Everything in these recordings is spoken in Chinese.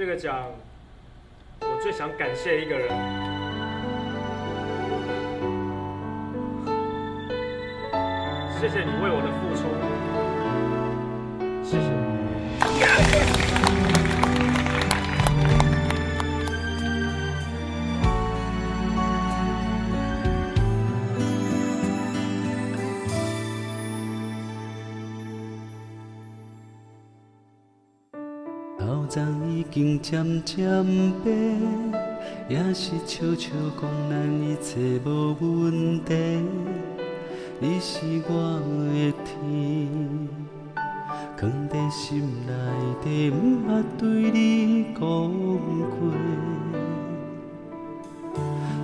这个奖，我最想感谢一个人，谢谢你为我的付出，谢谢。头鬃已经渐渐白，也是笑笑讲咱一切无问题。你是我的天，藏在心内底，不捌对你讲过。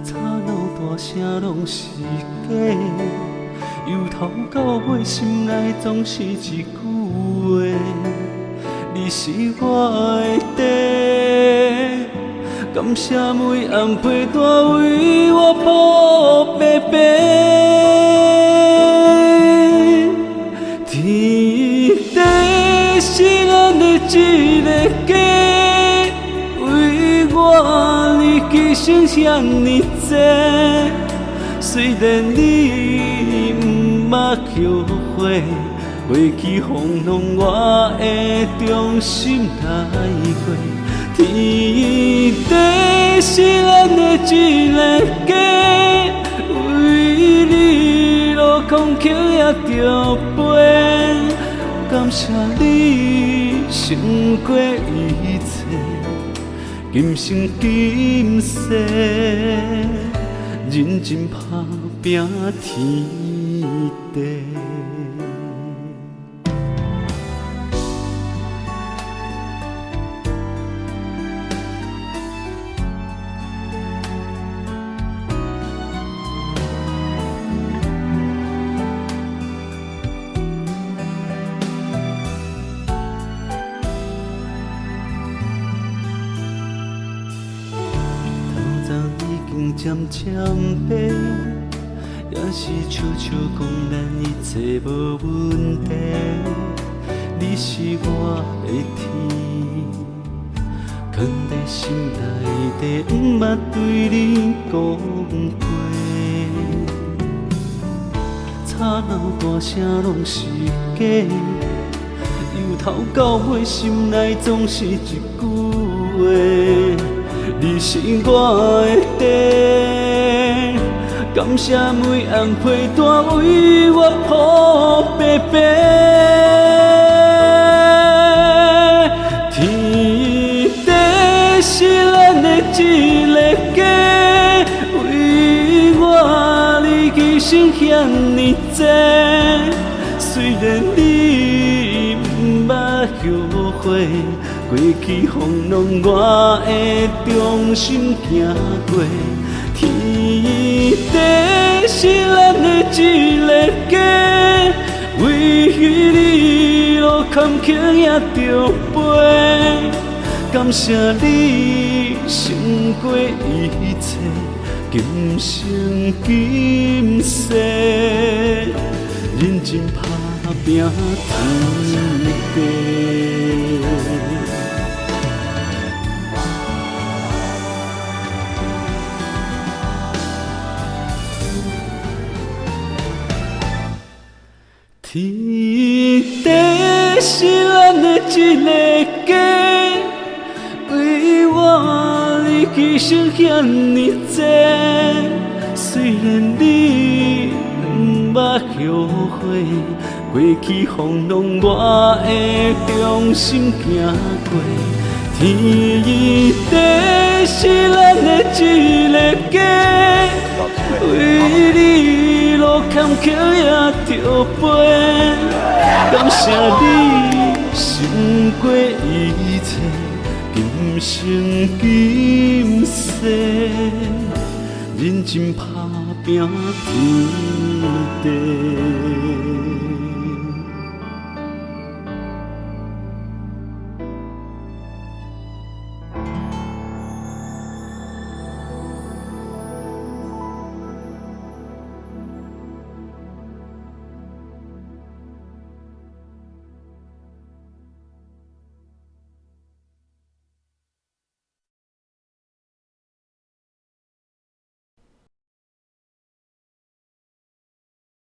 吵闹大声拢是假，由头到尾心内总是一句话。你是我的地，感谢每暗陪伴为我抱白白。天地是咱的一个家，为我你牺牲遐尼多，虽然你不捌后悔。过去风浪，我会重新来过。天地是咱的一个家，为你落空桥也着飞。感谢你胜过一切，今生今世，认真打拼天地。渐渐白，也是笑笑讲咱一切无问题。你是我的天，藏在心内底，不捌对你讲过。吵闹大声拢是假，由头到尾心内总是一句话。你是我的地，感谢每暗陪伴为我抱白白。天地是咱的一个家，为我你牺牲遐尼多，虽然你不捌后悔。过去风浪，我会重新行过。天地是咱的一个家，为你路坎坷也着飞。感谢你胜过一切，今生今世，认真打拼天地。天地是咱的一个家，为我你牺牲遐尼多，虽然你不捌后悔，过去风浪我会重新行过。天地是咱的一个家，为你路坎坷也着飞。感谢你胜过一切，今生今世，认真打拼天地。